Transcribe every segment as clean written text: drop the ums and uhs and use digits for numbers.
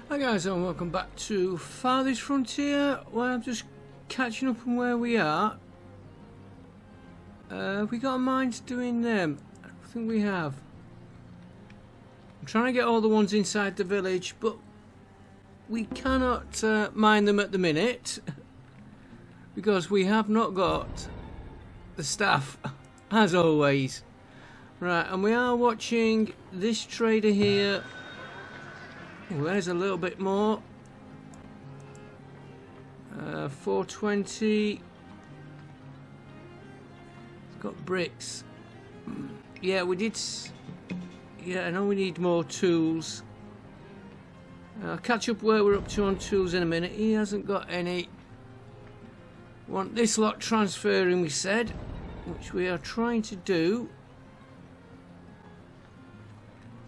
Hi guys, and welcome back to Farthest Frontier, where I'm just catching up on where we are. Have we got a mind doing them? I think we have. I'm trying to get all the ones inside the village, but we cannot mine them at the minute because we have not got the staff, as always. Right, and we are watching this trader here. Oh, there's a little bit more. 420. It's got bricks. Yeah, we did. Yeah, I know we need more tools. I'll catch up where we're up to on tools in a minute. He hasn't got any. Want this lot transferring, we said, which we are trying to do.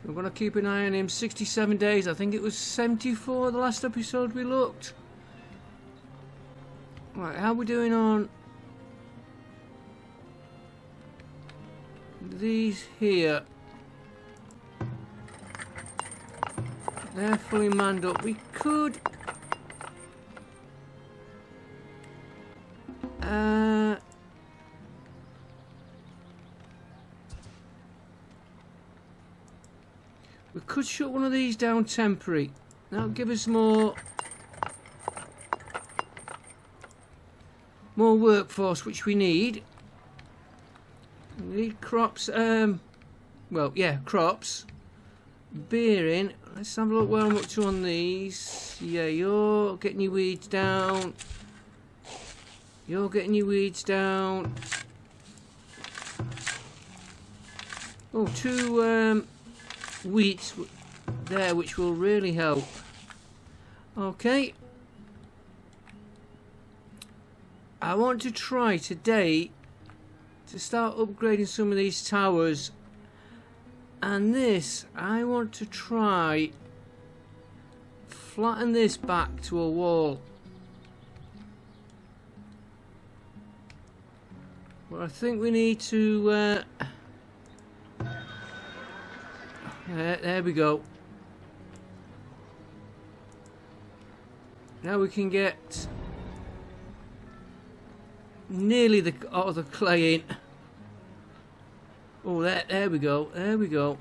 We're going to keep an eye on him. 67 days. I think it was 74 the last episode we looked. Right, how are we doing on these here? They're fully manned up. We could... we could shut one of these down temporary. That'll give us more workforce, which we need. We need crops. Well, yeah, crops. Bearing. Let's have a look where I'm up to on these. Yeah, you're getting your weeds down. You're getting your weeds down. Oh, two wheats there, which will really help. Okay. I want to try today to start upgrading some of these towers, and this I want to try flatten this back to a wall. Well, I think we need to there we go. Now we can get nearly all the clay in. Oh, there we go. There we go.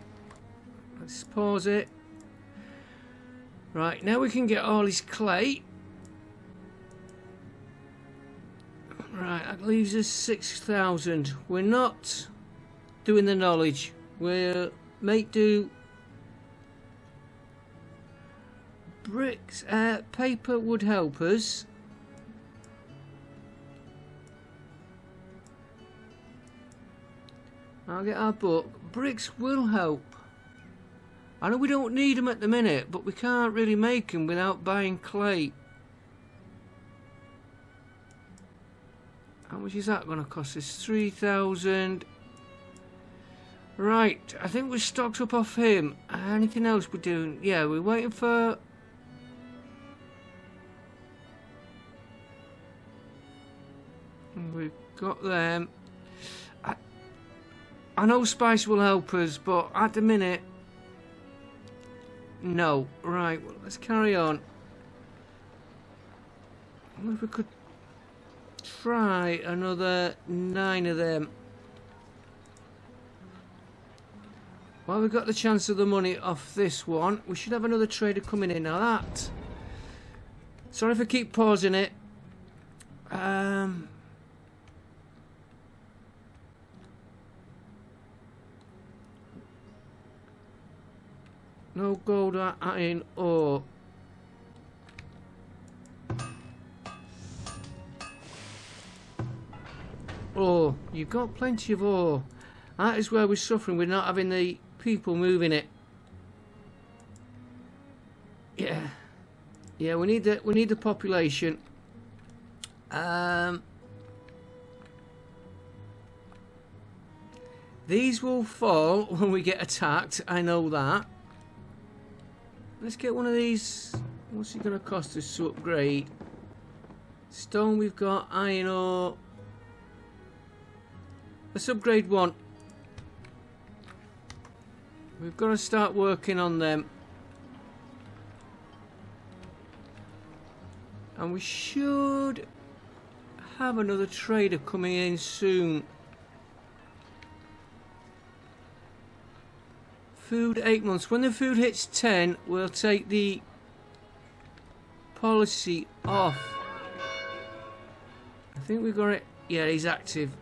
Let's pause it. Right, now we can get all his clay. Right, that leaves us 6,000. We're not doing the knowledge. We'll make do. Bricks, paper would help us. I'll get our book. Bricks will help. I know we don't need them at the minute, but we can't really make them without buying clay. How much is that going to cost us? 3,000. Right, I think we're stocked up off him. Anything else we're doing? Yeah, we're waiting for... We've got them. I know spice will help us, but at the minute, no. Right, well, let's carry on. I wonder if we could try another 9 of them. While we've got the chance of the money off this one, we should have another trader coming in. Now that... Sorry if I keep pausing it. No gold, iron, ore. Ore. You've got plenty of ore. That is where we're suffering. We're not having the people moving it. Yeah. Yeah, we need the population. These will fall when we get attacked. I know that. Let's get one of these. What's it going to cost us to upgrade? Stone we've got, iron ore. Let's upgrade one. We've got to start working on them. And we should have another trader coming in soon. Food 8 months. When the food hits 10, we'll take the policy off. I think we got it. Yeah, he's active.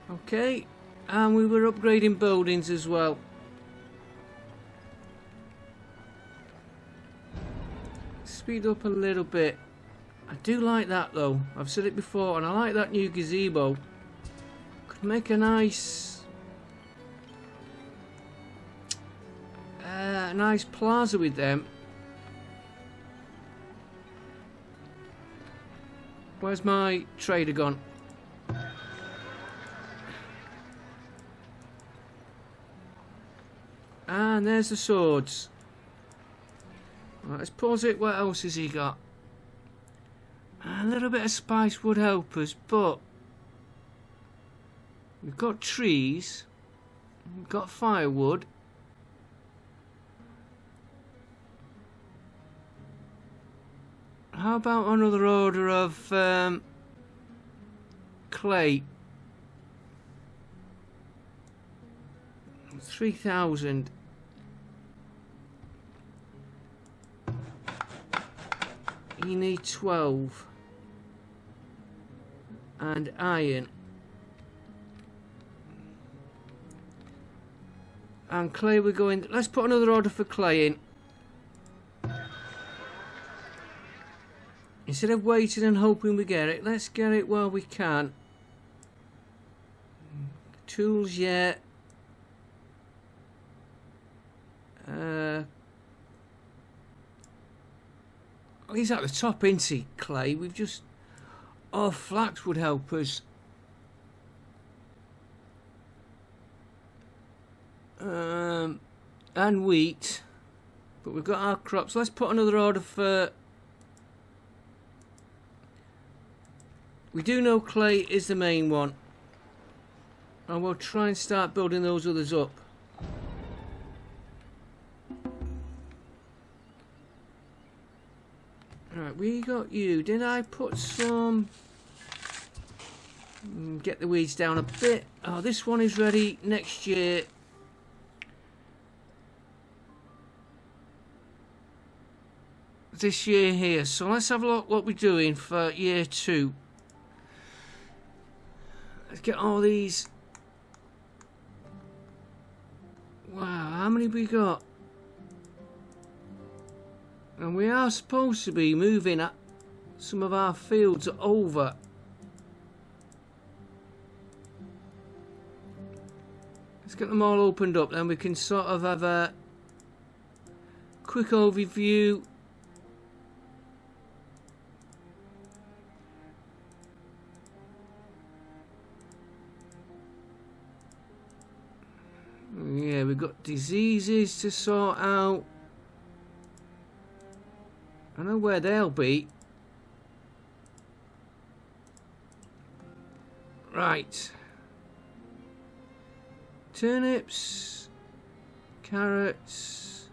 Okay, and we were upgrading buildings as well. Speed up a little bit. I do like that though. I've said it before, and I like that new gazebo. Could make a nice plaza with them. Where's my trader gone? And there's the swords. Right, let's pause it. What else has he got? A little bit of spice would help us, but we've got trees, we've got firewood. How about another order of clay? 3,000. You need 12. And iron. And clay we're going... Let's put another order for clay in. Instead of waiting and hoping we get it, let's get it while we can. Tools, yeah. He's at the top, isn't he, clay? We've just... Oh, flax would help us. And wheat. But we've got our crops. Let's put another order for... We do know clay is the main one. And we'll try and start building those others up. Right, we got you. Did I put some... Get the weeds down a bit. Oh, this one is ready next year. This year here. So let's have a look what we're doing for year 2. Let's get all these. Wow, how many we got? And we are supposed to be moving some of our fields over. Let's get them all opened up, then we can sort of have a quick overview. Yeah, we've got diseases to sort out. I know where they'll be. Right. Turnips. Carrots.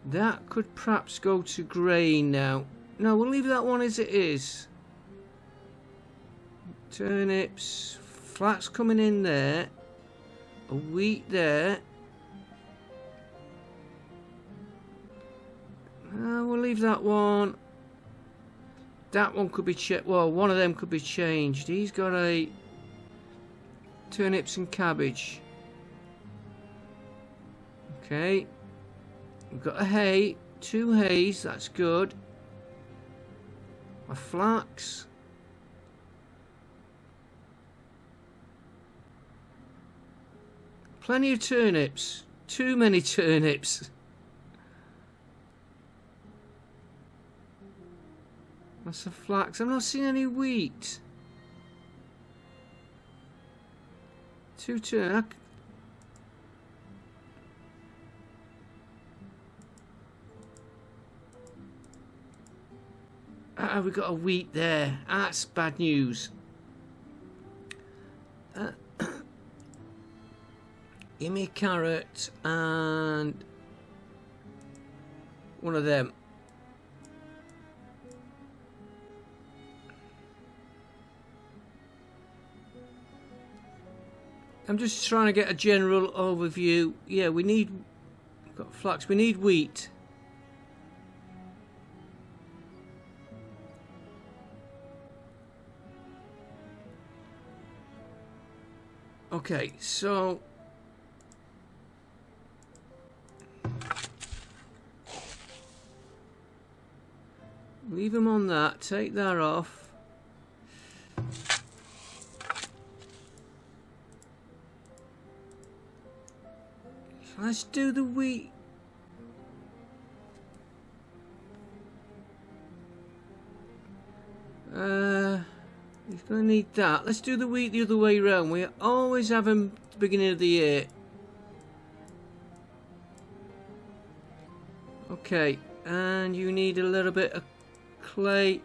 That could perhaps go to grain now. No, we'll leave that one as it is. Turnips. Flax coming in there. A wheat there. We'll leave that one. That one could be changed. Well, one of them could be changed. He's got a turnips and cabbage. Okay. We've got a hay. 2 hays. That's good. A flax. Plenty of turnips. Too many turnips. That's a flax. I'm not seeing any wheat. 2 turnips. We got a wheat there. That's bad news. Give me a carrot and One of them. I'm just trying to get a general overview. Yeah, we need... We've got flax. We need wheat. Okay, so... Leave them on that. Take that off. Let's do the wheat. He's going to need that. Let's do the wheat the other way around. We always have them at the beginning of the year. Okay, and you need a little bit of clay.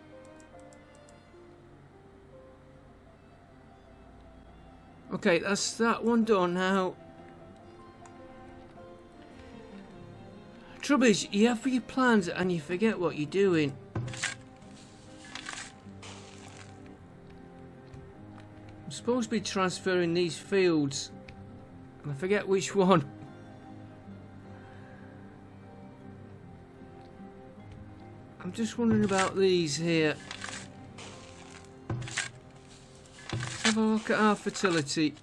Okay, that's that one done now. Trouble is, you have your plans and you forget what you're doing. I'm supposed to be transferring these fields, and I forget which one. I'm just wondering about these here. Let's have a look at our fertility.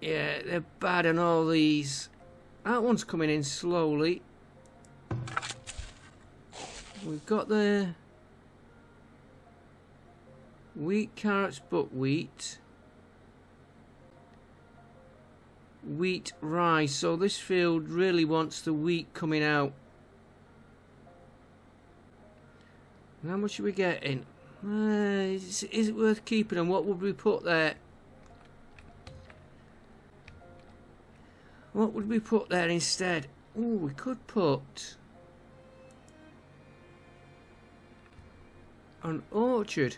Yeah, they're bad on all these. That one's coming in slowly. We've got the wheat, carrots, buckwheat, wheat, rice. So this field really wants the wheat coming out. And how much are we getting? Is it worth keeping? And what would we put there? What would we put there instead? Oh, we could put an orchard.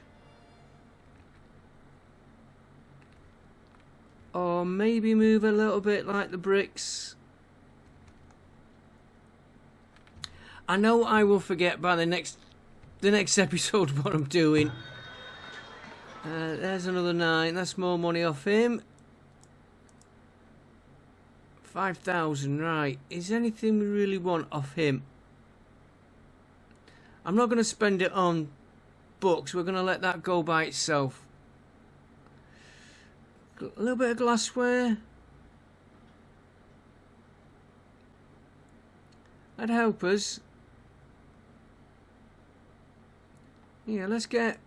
Or maybe move a little bit like the bricks. I know I will forget by the next episode what I'm doing. There's another 9. That's more money off him. 5,000, right. Is there anything we really want off him? I'm not going to spend it on books. We're going to let that go by itself. A little bit of glassware. That'd help us. Yeah, let's get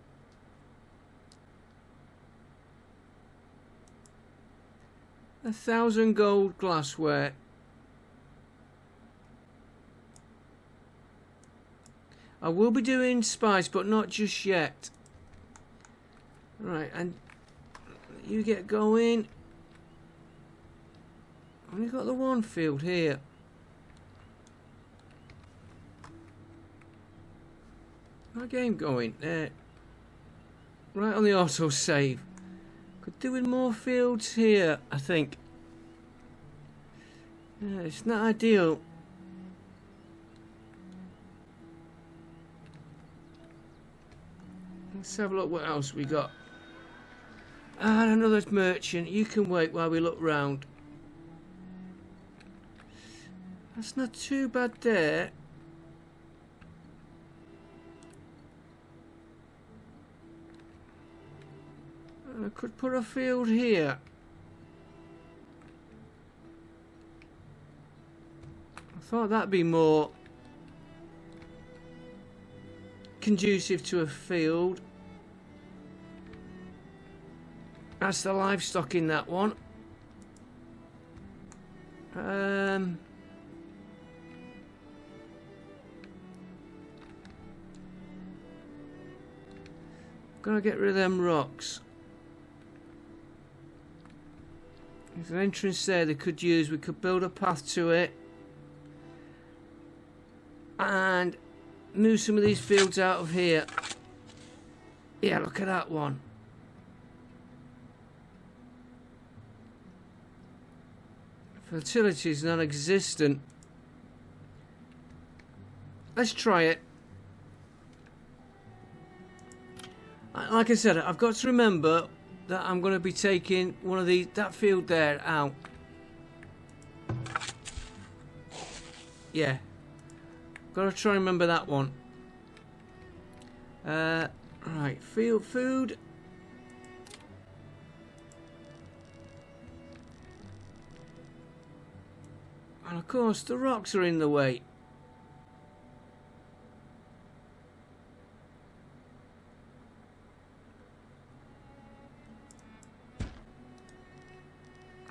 1,000 gold glassware. I will be doing spice, but not just yet. Right, and you get going. Only got the one field here. My game going there. Right on the auto save. Could do with more fields here, I think. Yeah, it's not ideal. Let's have a look what else we got. And another merchant. You can wait while we look round. That's not too bad there. I could put a field here. I thought that'd be more conducive to a field. That's the livestock in that one. Gonna get rid of them rocks. There's an entrance there they could use. We could build a path to it and move some of these fields out of here. Yeah, look at that one. Fertility is non-existent. let's try it. Like I said, I've got to remember that I'm going to be taking one of that field there out. Yeah. Got to try and remember that one. Right, field food. And of course, the rocks are in the way.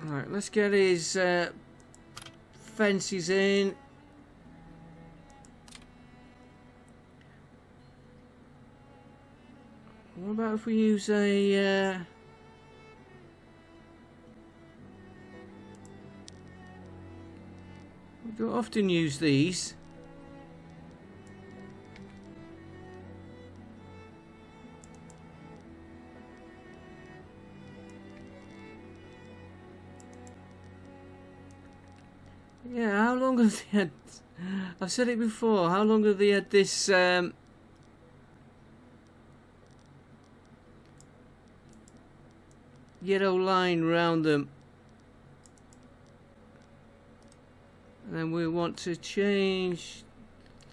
Right, let's get his fences in. What about if we use a... we don't often use these. Yeah, how long have they had... I've said it before, how long have they had this... yellow line round them? And then we want to change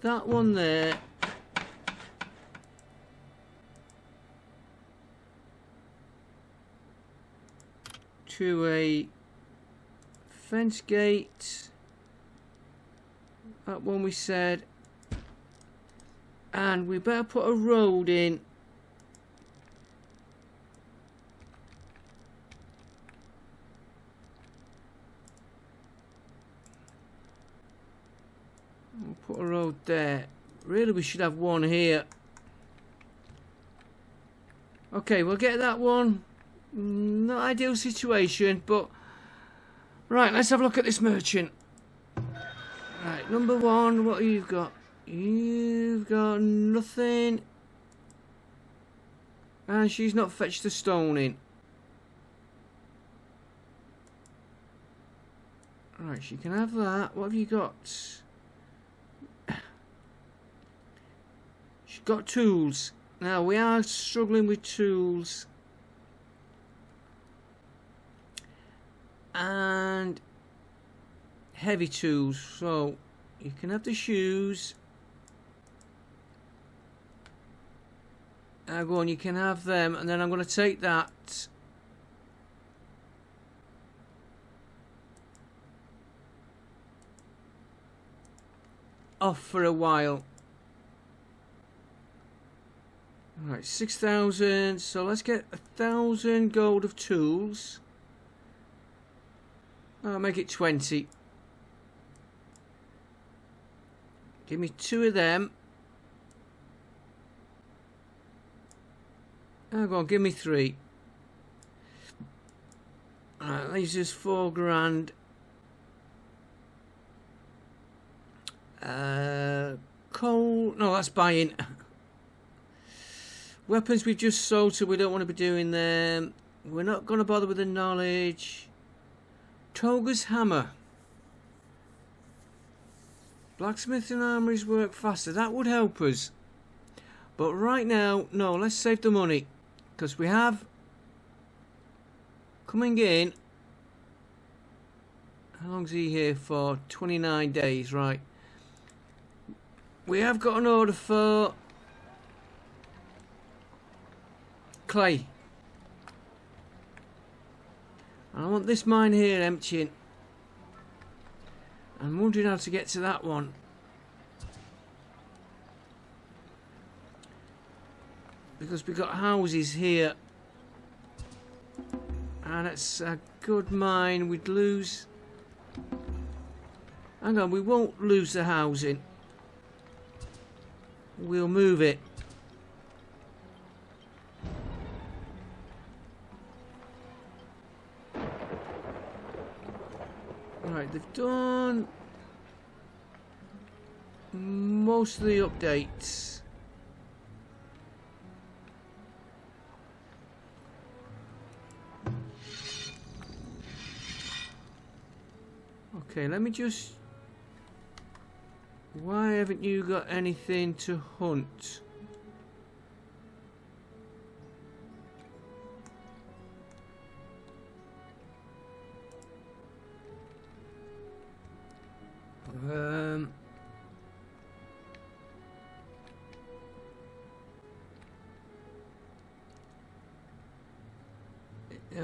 that one there to a fence gate. That one we said. And we better put a road in. We'll put a road there. Really, we should have one here. Okay, we'll get that one. Not ideal situation, but... Right, let's have a look at this merchant. Right, number one, what have you got? You've got nothing. And she's not fetched the stone in. Right, she can have that. What have you got? She's got tools. Now, we are struggling with tools. And heavy tools. So, you can have the shoes. Now, go on, you can have them. And then I'm going to take that. Off for a while. Right, 6,000. So let's get 1,000 gold of tools. I'll make it 20. Give me 2 of them. Oh, go on, give me 3. Alright, leaves us 4 grand. Coal. No, that's buying. Weapons we've just sold, so we don't want to be doing them. We're not going to bother with the knowledge. Toga's hammer. Blacksmith and armories work faster. That would help us. But right now, no, let's save the money. Because we have coming in. How long's he here for? 29 days, right. We have got an order for clay. I want this mine here emptying. I'm wondering how to get to that one. Because we've got houses here. And it's a good mine. We'd lose... Hang on, we won't lose the housing. We'll move it. Right, they've done most of the updates. Okay, let me just Why haven't you got anything to hunt?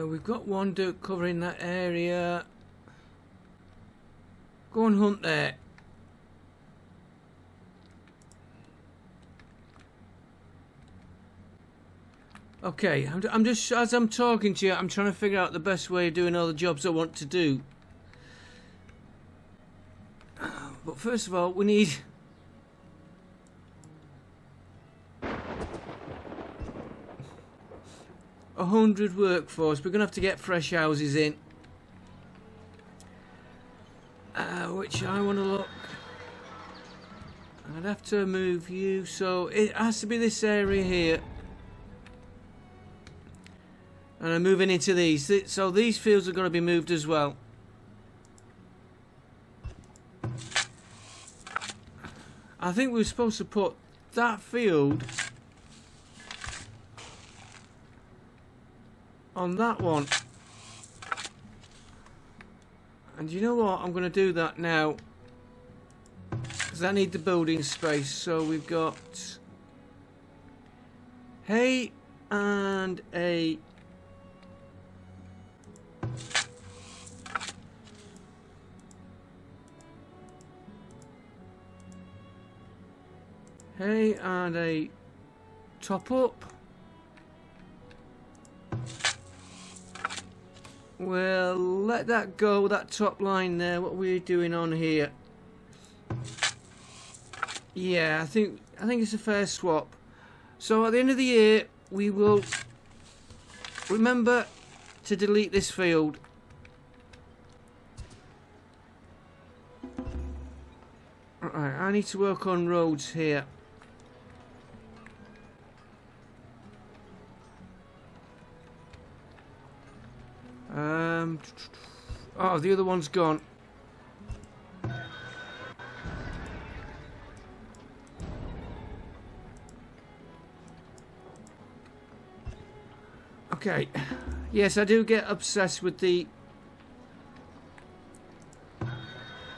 We've got one duck covering that area. Go and hunt there. Okay, I'm just, as I'm talking to you, I'm trying to figure out the best way of doing all the jobs I want to do. But first of all, we need... a 100 workforce. We're going to have to get fresh houses in. Which I want to look... I'd have to move you, so it has to be this area here. And I'm moving into these. So these fields are going to be moved as well. I think we were supposed to put that field on that one. And you know what? I'm going to do that now. Because I need the building space. So we've got hay and a... hay and a top up. Well, let that go, that top line there. What are we doing on here? Yeah, I think it's a fair swap. So at the end of the year, we will remember to delete this field. Alright, I need to work on roads here. Oh, the other one's gone. Okay. Yes, I do get obsessed with the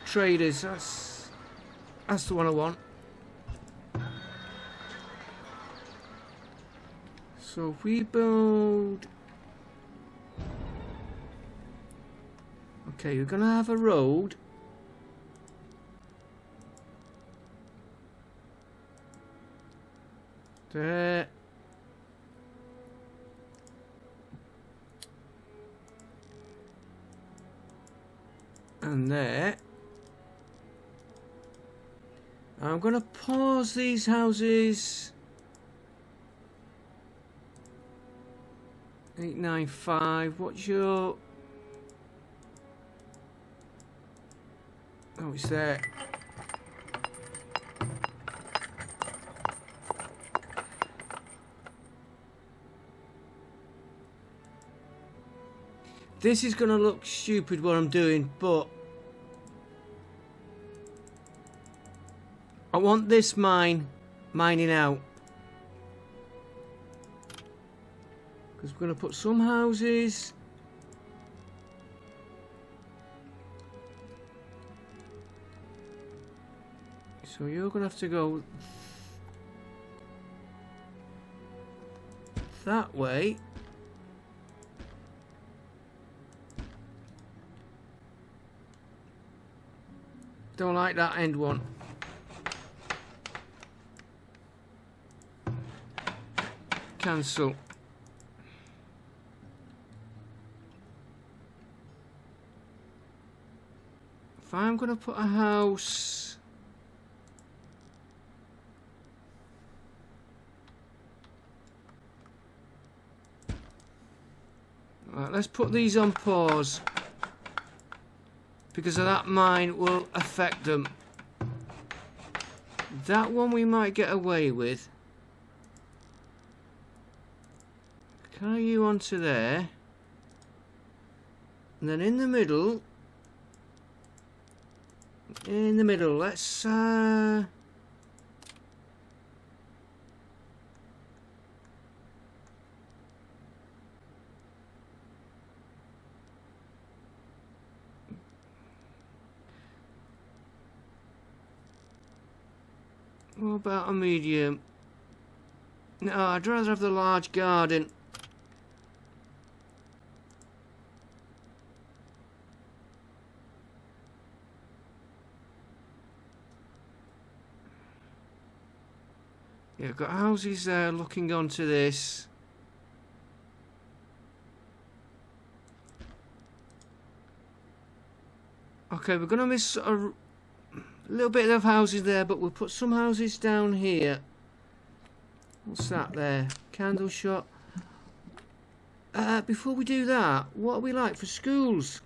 traders. That's the one I want. So if we build... Okay, you're gonna have a road. There. And there. I'm gonna pause these houses. 895. What's your... Oh, it's there. This is going to look stupid what I'm doing, but I want this mining out. Because we're going to put some houses... So you're going to have to go that way. Don't like that end one. Cancel. If I'm going to put a house... Right, let's put these on pause because of that mine will affect them. That one we might get away with. Carry you onto there. And then in the middle, in the middle. Let's what about a medium? No, I'd rather have the large garden. Yeah, I've got houses there looking onto this. Okay, we're going to miss a little bit of houses there, but we'll put some houses down here. What's that there? Candle shop. Before we do that, what are we like for schools?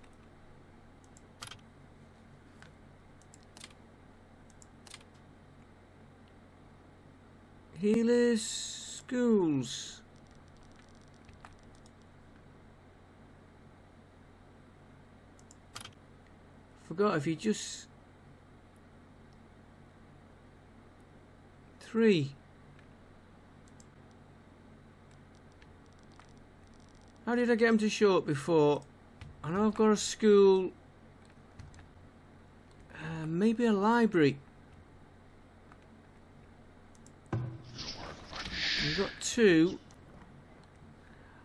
Healers, schools. Forgot if you just 3. How did I get them to show up before? I know I've got a school. Maybe a library. We've got 2.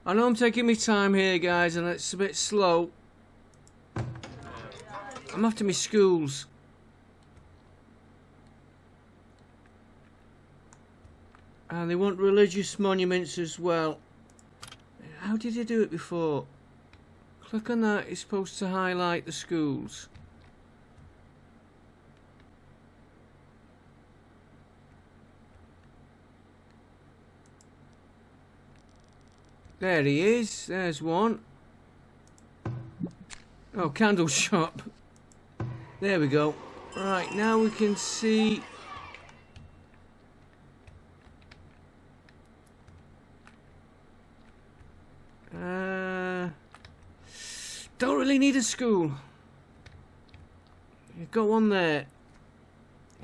I know I'm taking my time here, guys, and it's a bit slow. I'm after my schools. And they want religious monuments as well. How did you do it before? Click on that, it's supposed to highlight the schools. There he is, there's one. Oh, candle shop. There we go. Right, now we can see. Don't really need a school. You've got one there.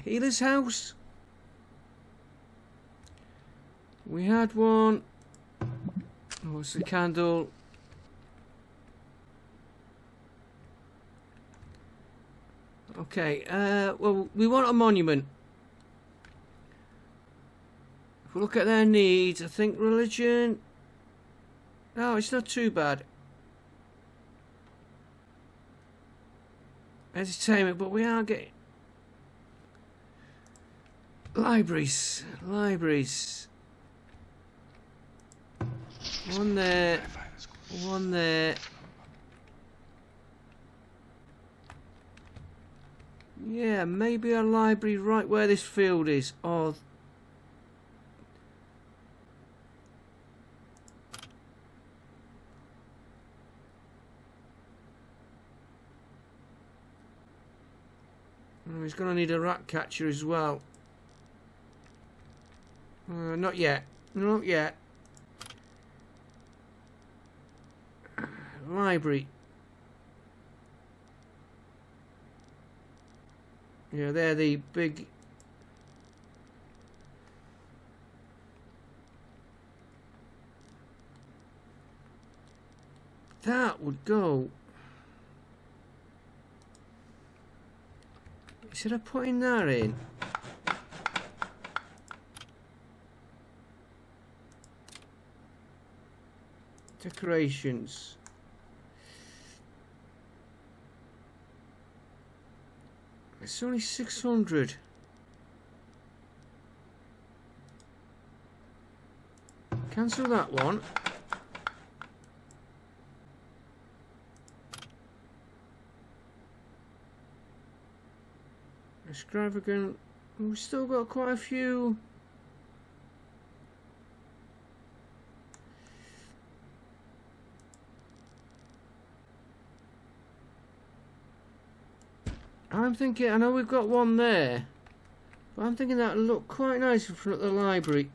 Healer's house. We had one. Oh, it's the candle. Okay, well, we want a monument. If we look at their needs, I think religion. No, it's not too bad. Entertainment, but we are getting libraries. One there, one there. Yeah, maybe a library right where this field is. Or he's going to need a rat catcher as well. Not yet. Not yet. Library. Yeah, they're the big. That would go. Should I put in that in? Decorations. It's only 600. Cancel that one. Extravagant. We've still got quite a few. I'm thinking, I know we've got one there, but I'm thinking that'll look quite nice in front of the library,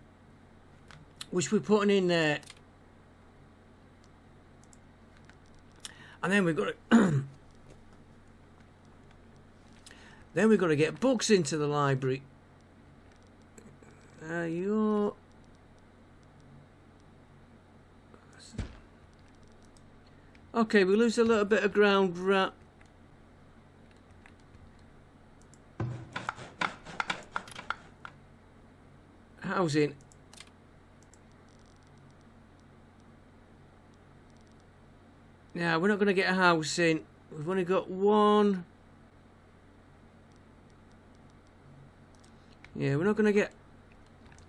which we're putting in there. And then we've got the Then we've got to get books into the library. You're... Okay, we lose a little bit of ground. Housing. Yeah, we're not going to get a house in. We've only got one. Yeah, we're not going to get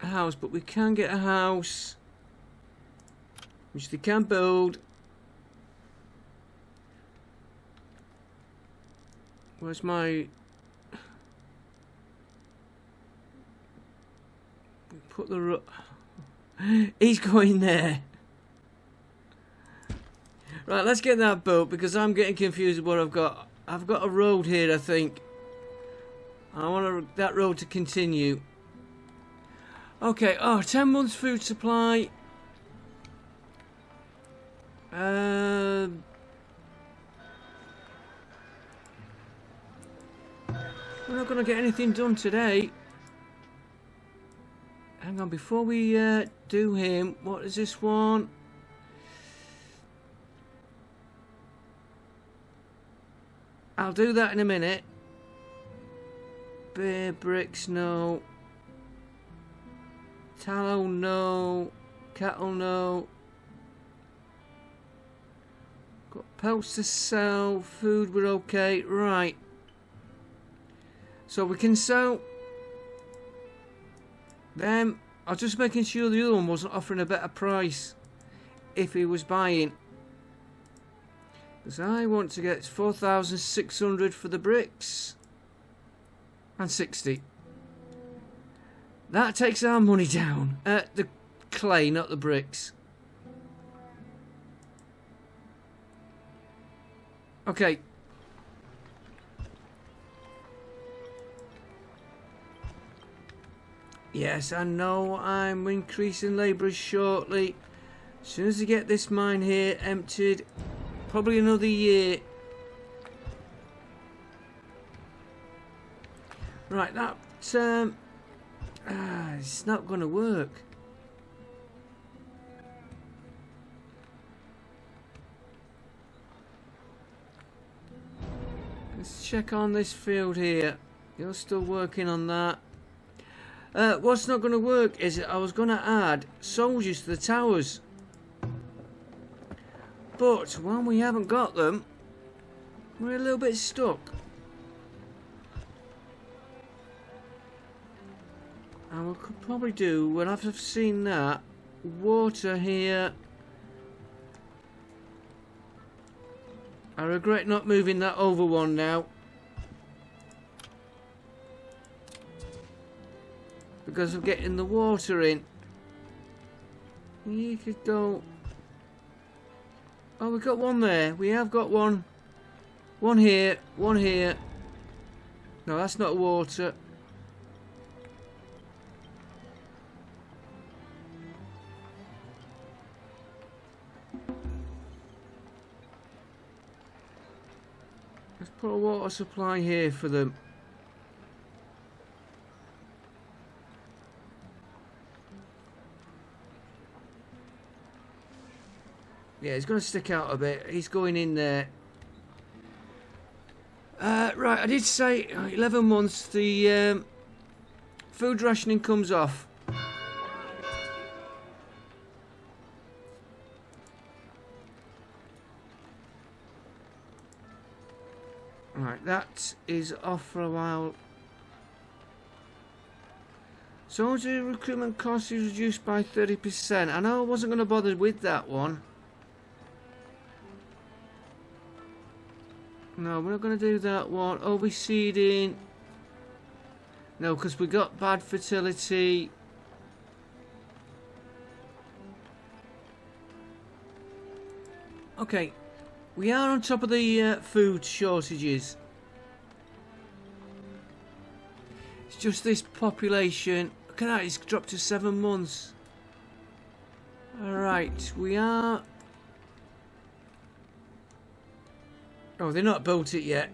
a house, but we can get a house, which they can build. Where's my... Put the... He's going there. Right, let's get that built because I'm getting confused with what I've got. I've got a road here, I think. I want that road to continue. Okay, 10 months food supply. We're not going to get anything done today. Hang on, before we do him, what is this one? I'll do that in a minute. Beer bricks, no. Tallow, no. Cattle, no. Got pelts to sell. Food, we're okay. Right. So we can sell them. I was just making sure the other one wasn't offering a better price if he was buying. Because I want to get 4,600 for the bricks. And 60. That takes our money down. The clay, not the bricks. Okay. Yes, I know I'm increasing labourers shortly. As soon as I get this mine here emptied, probably another year. Right, that it's not going to work. Let's check on this field here. You're still working on that. What's not going to work is I was going to add soldiers to the towers. But when we haven't got them, we're a little bit stuck. And we could probably do, when I've seen that, water here. I regret not moving that over one now. Because of getting the water in. You could go... Oh, we've got one there. We have got one. One here. One here. No, that's not water. Let's put a water supply here for them. Yeah, he's going to stick out a bit. He's going in there. Right, I did say 11 months the food rationing comes off. Right, that is off for a while. Soldier recruitment cost is reduced by 30%. I know I wasn't going to bother with that one. No, we're not going to do that one. Overseeding. No, because we got bad fertility. Okay. We are on top of the food shortages. It's just this population. Look at that, it's dropped to 7 months. Alright, we are... Oh, they're not built it yet.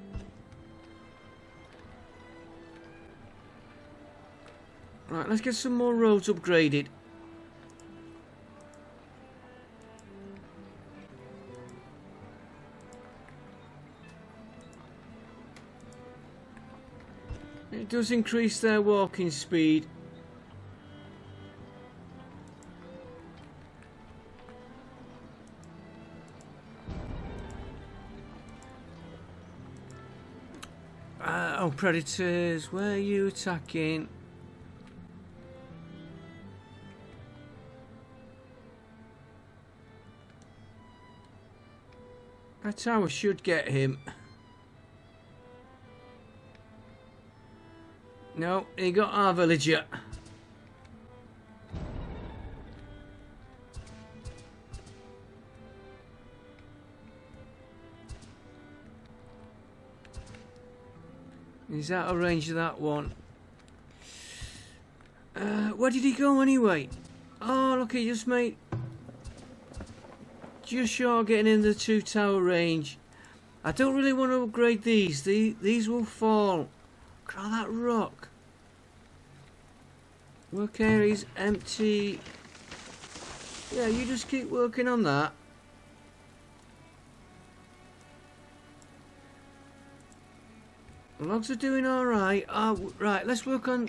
Right, let's get some more roads upgraded. It does increase their walking speed. Oh, predators, where are you attacking? That tower should get him. No, he got our villager. He's out of range of that one. Where did he go anyway? Oh, look, he just made... just short of getting in the 2 tower range. I don't really want to upgrade these. These will fall. Look at all that rock. Work areas empty. Yeah, you just keep working on that. Logs are doing alright. Oh, right, let's work on...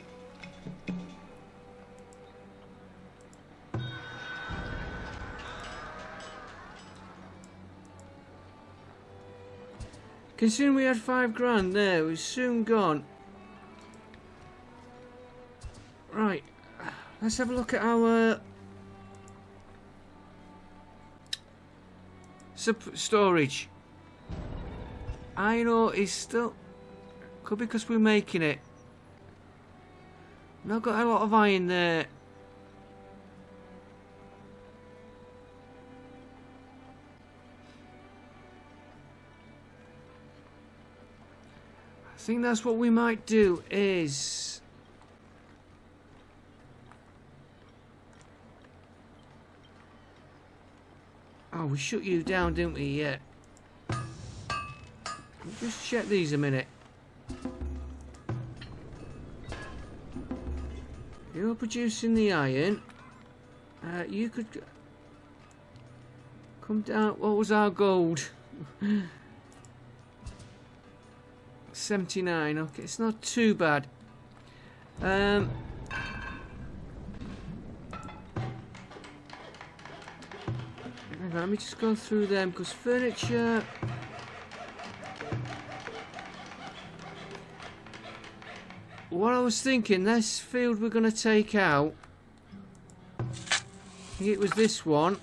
Considering we had 5 grand there, we're soon gone. Right, let's have a look at our storage. Iron ore is still... could be because we're making it. Not got a lot of iron there. I think that's what we might do is... oh, we shut you down, didn't we? Yeah. Just check these a minute. You're producing the iron. You could come down. What was our gold? 79. Okay, it's not too bad. Hang on, let me just go through them because furniture. What I was thinking, this field we're going to take out, I think it was this one.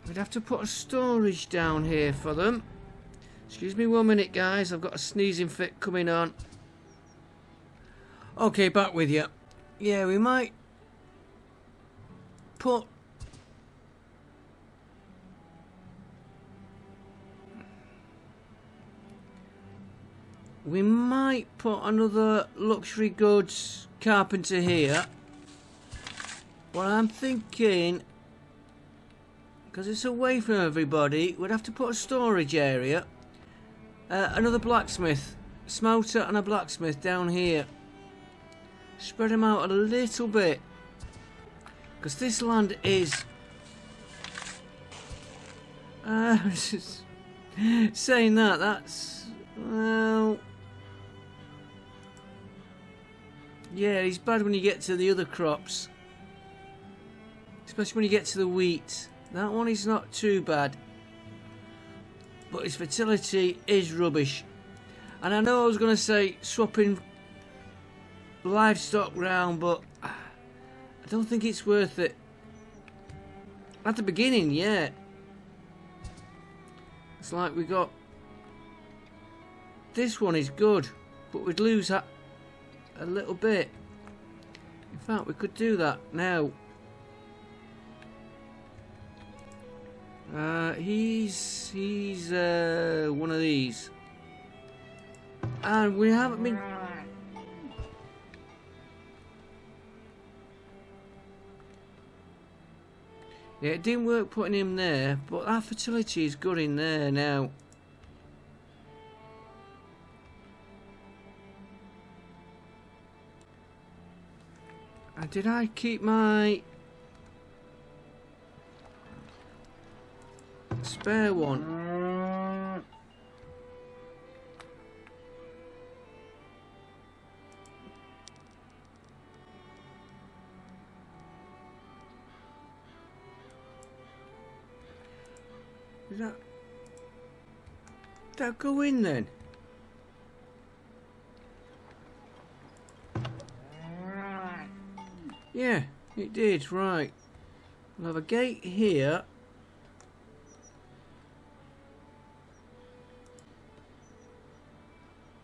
We'd have to put a storage down here for them. Excuse me 1 minute, guys. I've got a sneezing fit coming on. Okay, back with you. Yeah, we might put... we might put another luxury goods carpenter here. What I'm thinking, because it's away from everybody, we'd have to put a storage area. Another blacksmith, smelter and a blacksmith down here. Spread them out a little bit. Because this land is... saying that, that's... well... yeah, it's bad when you get to the other crops. Especially when you get to the wheat. That one is not too bad. But its fertility is rubbish. And I know I was going to say swapping livestock round, but I don't think it's worth it. At the beginning, yeah. It's like we got... this one is good, but we'd lose that a little bit. In fact, we could do that now. He's one of these, and we haven't been. Yeah, it didn't work putting him there, but our fertility is good in there now. And did I keep my spare one? Did that go in then? Yeah, it did, right. We'll have a gate here.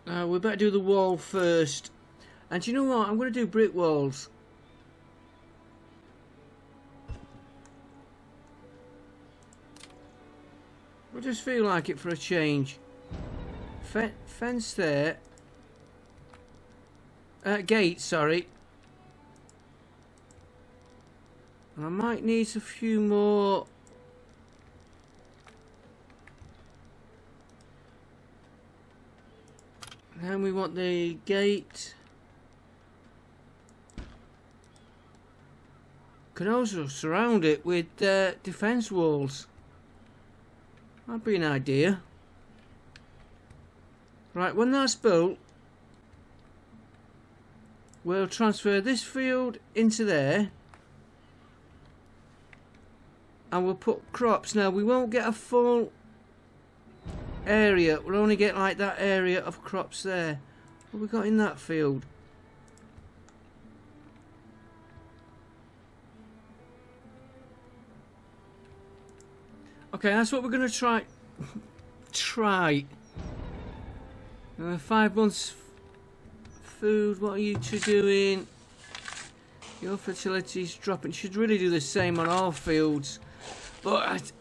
We better do the wall first. And you know what? I'm going to do brick walls. I just feel like it for a change. Fence there. Gate, sorry. And I might need a few more. Then we want the gate. Could also surround it with defence walls. That'd be an idea. Right, when that's built, we'll transfer this field into there. And we'll put crops. Now, we won't get a full area. We'll only get like that area of crops there. What have we got in that field? Okay, that's what we're going to try. 5 months food. What are you two doing? Your fertility's dropping. Should really do the same on all fields. But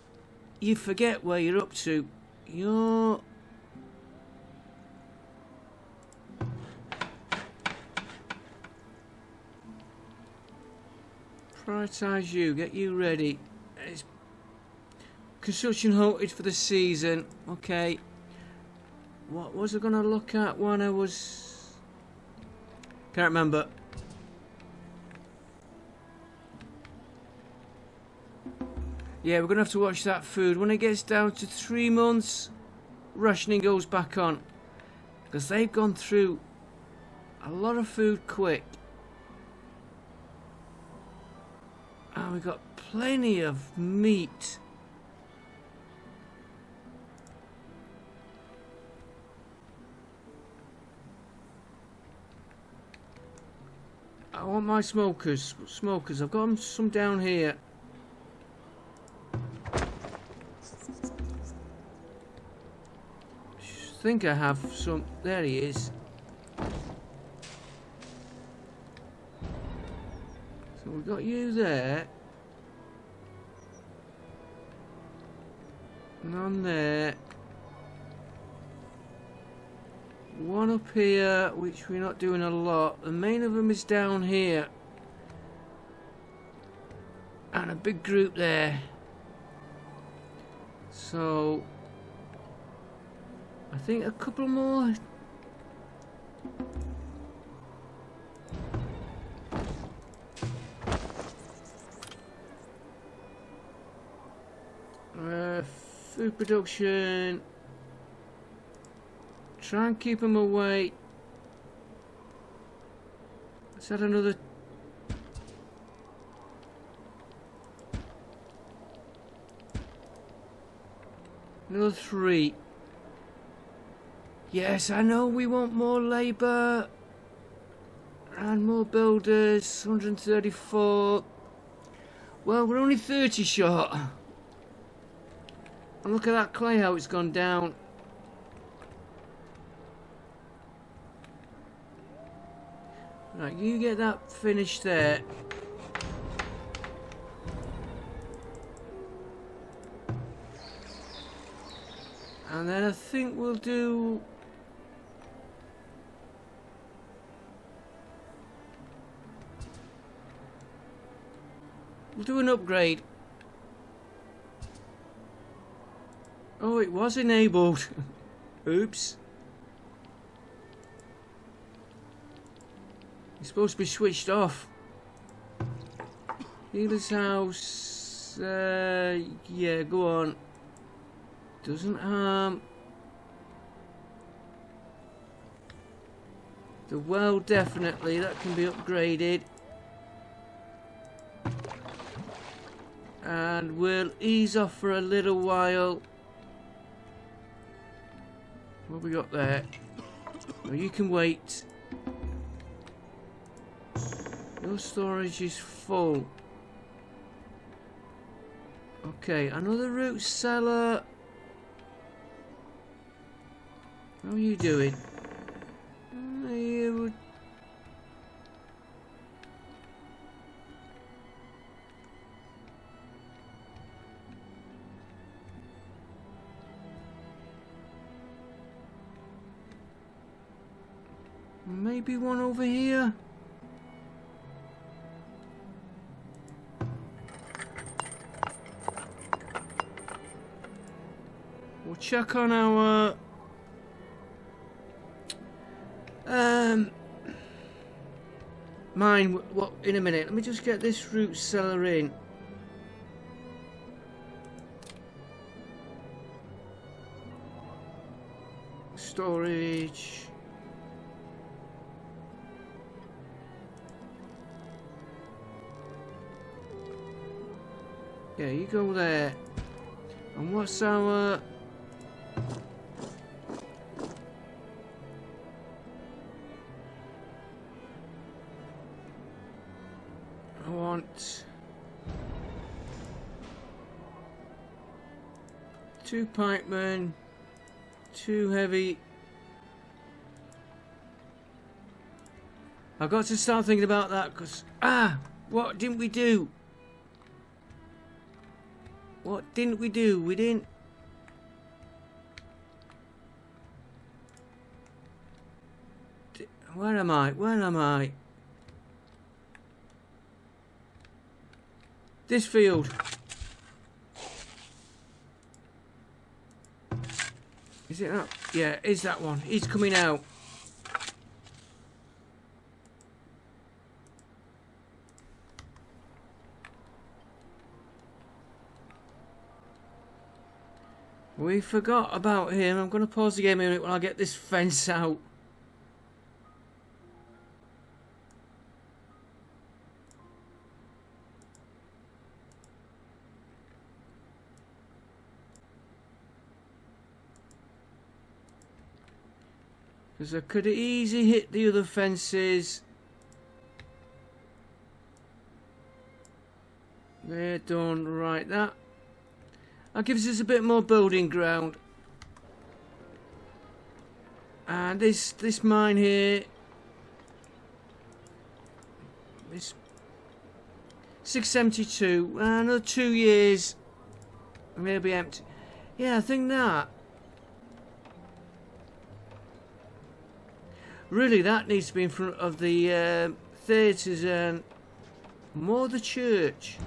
you forget where you're up to. You're... Prioritise you. Get you ready. It's construction halted for the season. Okay. What was I going to look at when I was... Can't remember. Yeah, we're going to have to watch that food. When it gets down to 3 months, rationing goes back on. Because they've gone through a lot of food quick. And we've got plenty of meat. I want my smokers. I've got some down here. I think I have some. There he is. So we've got you there. None there. One up here, which we're not doing a lot. The main of them is down here. And a big group there. So... I think a couple more. Food production. Try and keep them away. Let's add another. Another 3. Yes, I know we want more labour and more builders. 134. Well, we're only 30 short. And look at that clay, how it's gone down. Right, you get that finished there. And then I think we'll do... We'll do an upgrade. Oh, it was enabled. Oops. It's supposed to be switched off. Dealer's house. Yeah, go on. Doesn't harm. The well, definitely. That can be upgraded. And we'll ease off for a little while. What have we got there? Oh, you can wait. Your storage is full. Okay, another root cellar. How are you doing? You... Maybe one over here. We'll check on our mine. What in a minute? Let me just get this root cellar in. Storage. Yeah, you go there. And what's our... I want... 2 pikemen, 2 heavy... I've got to start thinking about that because... what didn't we do? What didn't we do? We didn't... Where am I? Where am I? This field. Is it that? Yeah, is that one. He's coming out. We forgot about him. I'm going to pause the game a minute when I get this fence out. Because I could easily hit the other fences. They're done. Right, that gives us a bit more building ground. And this mine here, this 672, another 2 years, and it'll be empty. Yeah, I think that. Really, that needs to be in front of the theatres and more the church.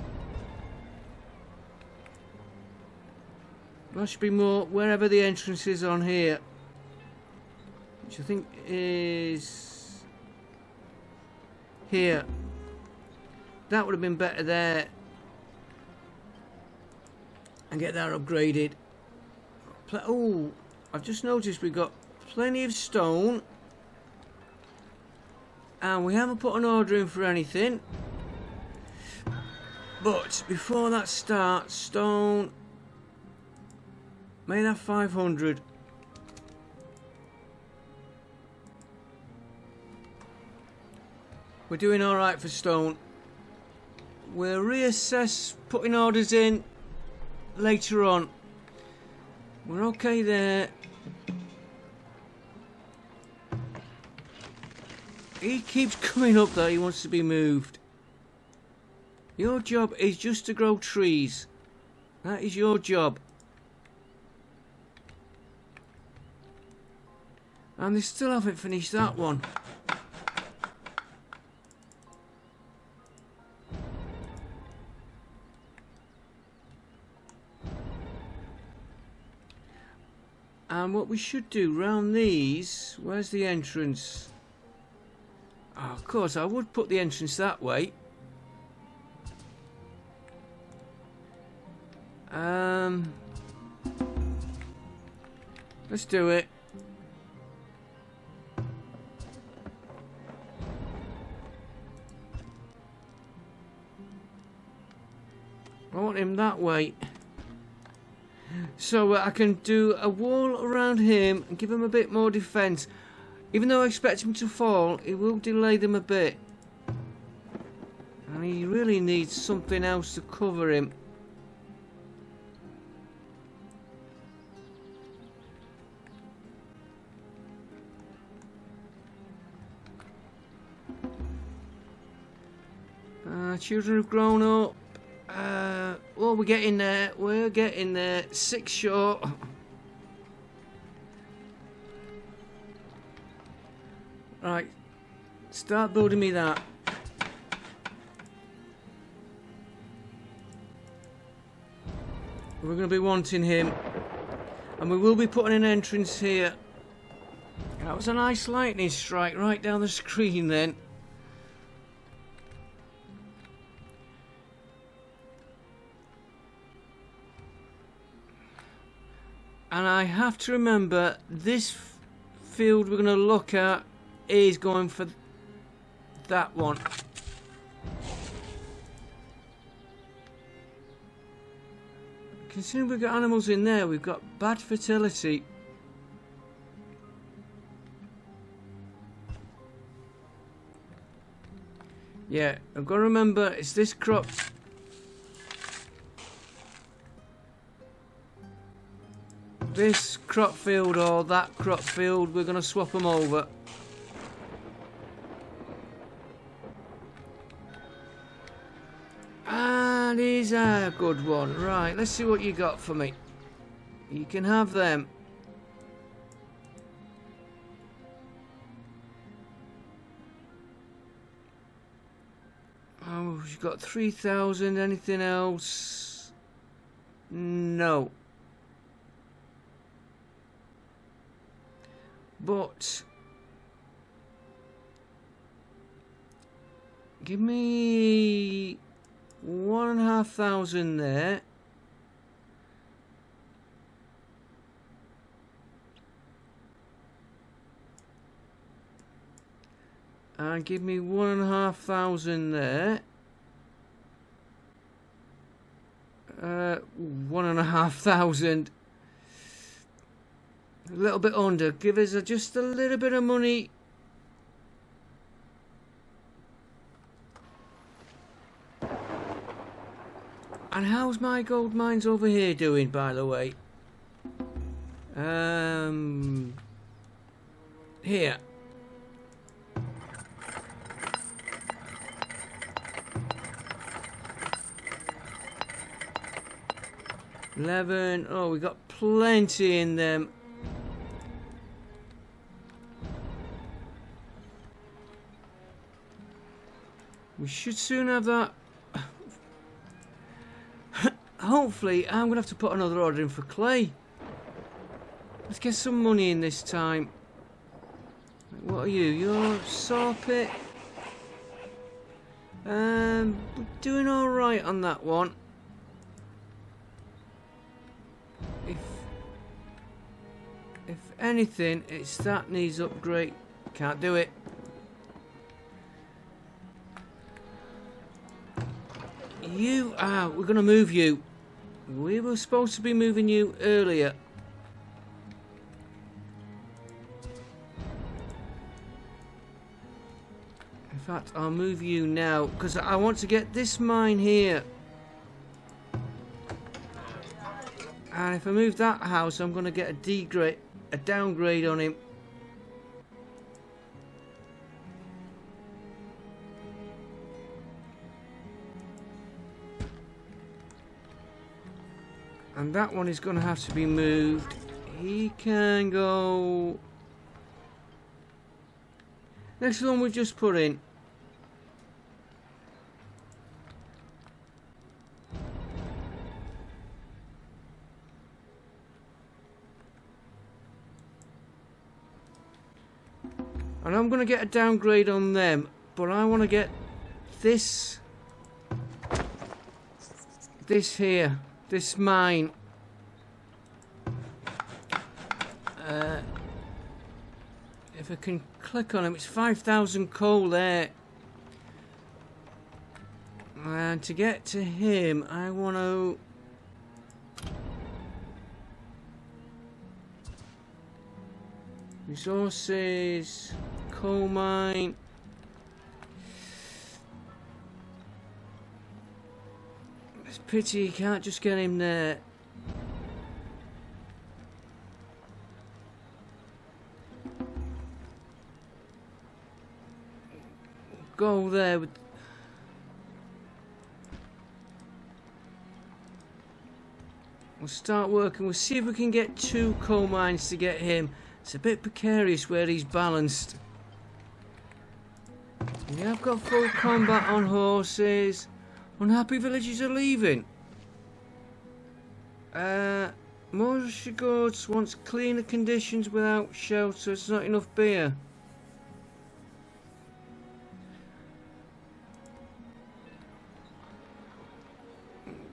That should be more wherever the entrance is on here, which I think is here. That would have been better there, and get that upgraded. Oh, I've just noticed we've got plenty of stone, and we haven't put an order in for anything. But before that starts, stone. Made that 500. We're doing alright for stone. We'll reassess putting orders in later on. We're okay there. He keeps coming up though, he wants to be moved. Your job is just to grow trees. That is your job. And they still haven't finished that one. And what we should do round these, where's the entrance? Oh, of course, I would put the entrance that way. Let's do it. I want him that way. So I can do a wall around him and give him a bit more defence. Even though I expect him to fall, it will delay them a bit. And he really needs something else to cover him. Children have grown up. Well, we're getting there. We're getting there. 6 short. Right. Start building me that. We're going to be wanting him. And we will be putting an entrance here. That was a nice lightning strike right down the screen then. And I have to remember, this field we're going to look at is going for that one. Considering we've got animals in there, we've got bad fertility. Yeah, I've got to remember, it's this crop. This crop field or that crop field, we're going to swap them over. And he's a good one. Right, let's see what you got for me. You can have them. Oh, you've got 3,000. Anything else? No. But give me 1,500 there. And give me 1,500 there. 1,500. A little bit under. Give us just a little bit of money. And how's my gold mines over here doing, by the way? Here. $11. Oh, we got plenty in them. We should soon have that. Hopefully, I'm going to have to put another order in for clay. Let's get some money in this time. What are you? You're saw pit. We're doing alright on that one. If anything, it's that needs upgrade. Can't do it. You we're gonna move you. We were supposed to be moving you earlier. In fact, I'll move you now because I want to get this mine here. And if I move that house, I'm gonna get a downgrade on him. And that one is going to have to be moved. He can go... Next one we just put in. And I'm going to get a downgrade on them. But I want to get this here this mine. If I can click on him, it's 5,000 coal there. And to get to him, I want to... Resources, coal mine. It's a pity you can't just get him there. Go there with... We'll start working. We'll see if we can get 2 coal mines to get him. It's a bit precarious where he's balanced. We have got full combat on horses. Unhappy villagers are leaving. Most goods wants cleaner conditions without shelter. It's not enough beer.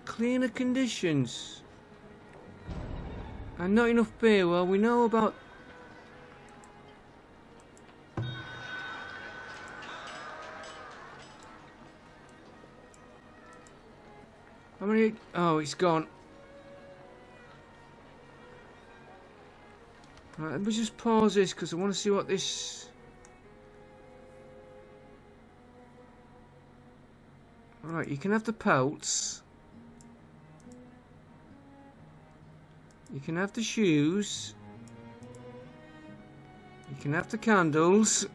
Cleaner conditions. And not enough beer. Well, we know about... How many... Oh, it's gone. Right, let me just pause this because I want to see what this... Alright, you can have the pelts. You can have the shoes. You can have the candles.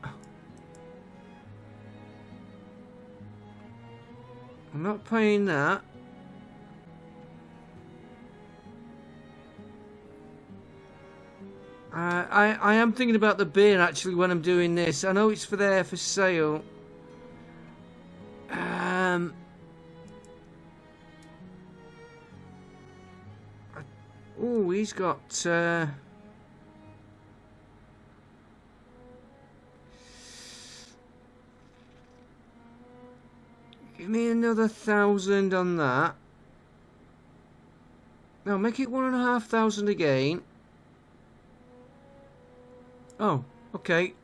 I'm not paying that. I am thinking about the beer actually when I'm doing this. I know it's there for sale. Oh, he's got give me another 1,000 on that. No, make it 1,500 again. Oh, okay.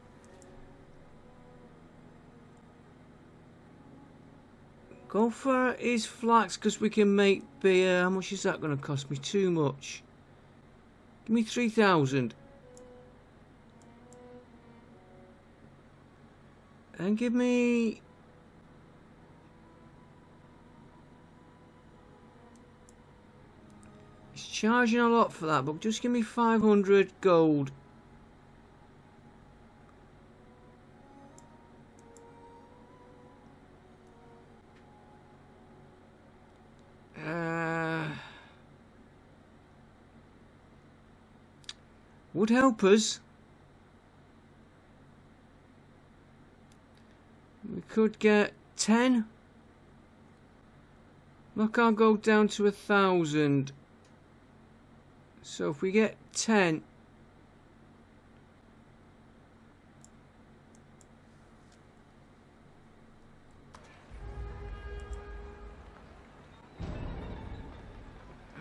Go for his flax because we can make beer. How much is that going to cost me? Too much. Give me 3,000. And give me... He's charging a lot for that, but just give me 500 gold. Would help us. We could get 10. Look, I'll go down to 1,000. So if we get 10.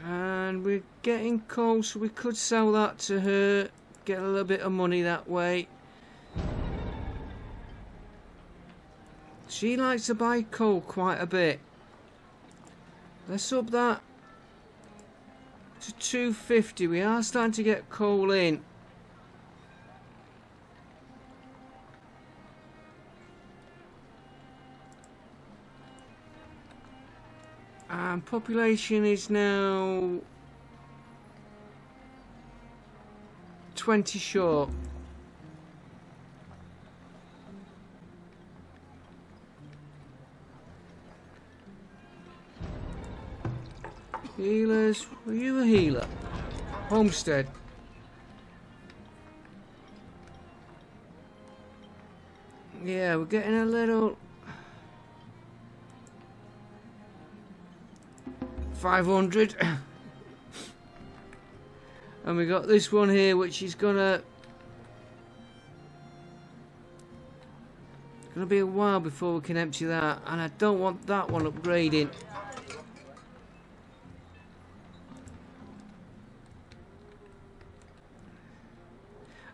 And we're getting coal, so we could sell that to her, get a little bit of money that way. She likes to buy coal quite a bit. Let's up that to 250. We are starting to get coal in. And population is now 20 short. Healers, were you a healer? Homestead. Yeah, we're getting a little... 500. And we got this one here which is gonna be a while before we can empty that, and I don't want that one upgrading.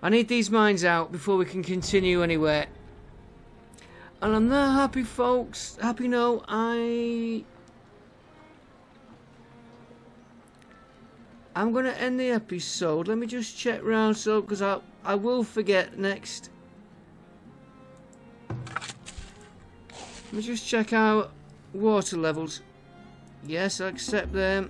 I need these mines out before we can continue anywhere. And I'm that happy, folks. Happy no, I'm going to end the episode. Let me just check round, so because I will forget next. Let me just check our water levels. Yes, I accept them.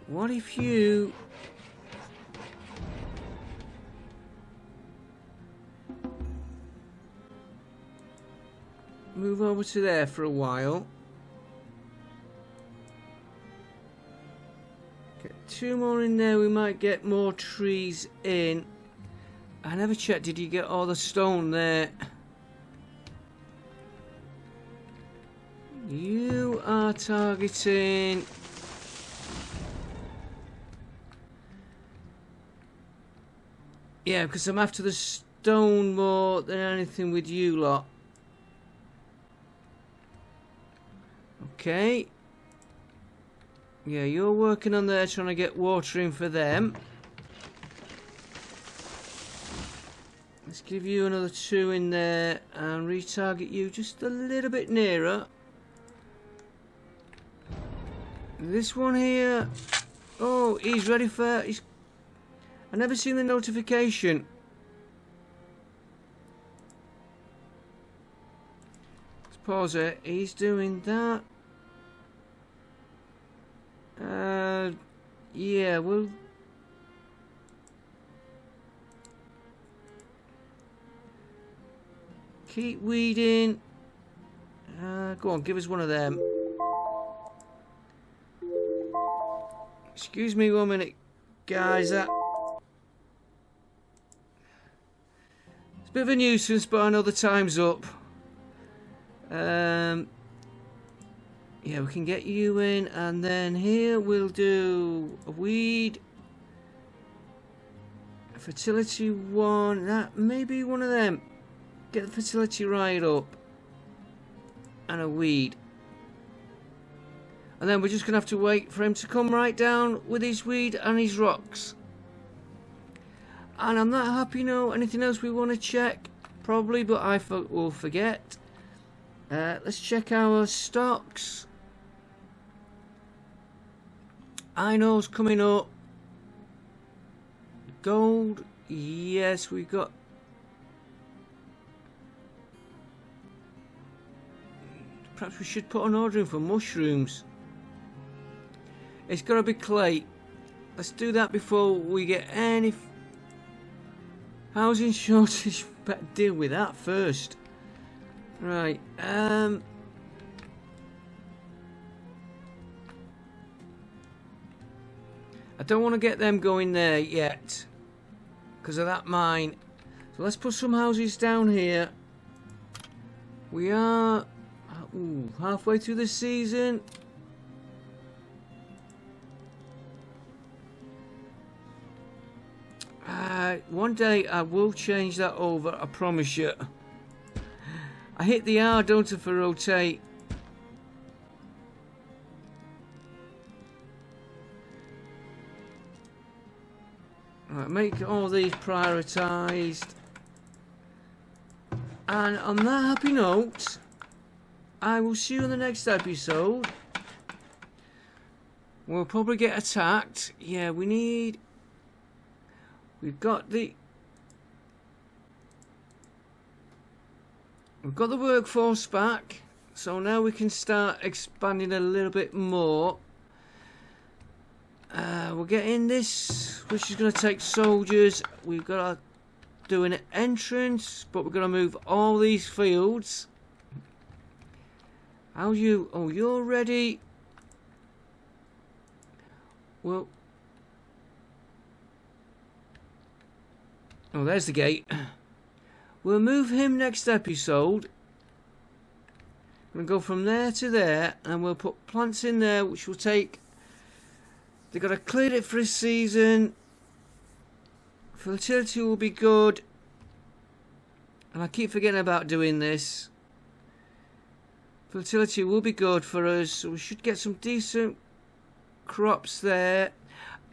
What if you move over to there for a while? Get 2 more in there, we might get more trees in. I never checked, did you get all the stone there? You are targeting... Yeah, because I'm after the stone more than anything with you lot. Okay. Yeah, you're working on there trying to get water in for them. Let's give you another 2 in there and retarget you just a little bit nearer. This one here. Oh, he's ready for... I never seen the notification. Let's pause it. He's doing that. Yeah, we'll... keep weeding. Go on, give us one of them. Excuse me 1 minute, guys. It's a bit of a nuisance, but I know the time's up. Yeah, we can get you in, and then here we'll do a weed, a fertility 1. That may be one of them. Get the fertility right up, and a weed. And then we're just going to have to wait for him to come right down with his weed and his rocks. And I'm not happy now. Anything else we want to check? Probably, but I will forget. Let's check our stocks. Iron's coming up. Gold. Yes, we got... Perhaps we should put an order in for mushrooms. It's got to be clay. Let's do that before we get any housing shortage. Better deal with that first. Right. I don't want to get them going there yet because of that mine. So let's put some houses down here. We are halfway through the season. One day I will change that over, I promise you. I hit the R, don't I, for rotate. Right, make all these prioritised. And on that happy note, I will see you in the next episode. We'll probably get attacked. Yeah, we've got the workforce back, so now we can start expanding a little bit more. We're getting this, which is going to take soldiers. We've got to do an entrance, but we're going to move all these fields. How you? Oh, you're ready. Well, oh, there's the gate. We'll move him next episode. We'll go from there to there, and we'll put plants in there, which will take... They've got to clear it for a season. Fertility will be good. And I keep forgetting about doing this. Fertility will be good for us, so we should get some decent crops there.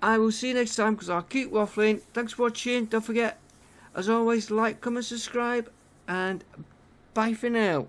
I will see you next time, because I'll keep waffling. Thanks for watching. Don't forget, as always, like, comment, subscribe, and bye for now.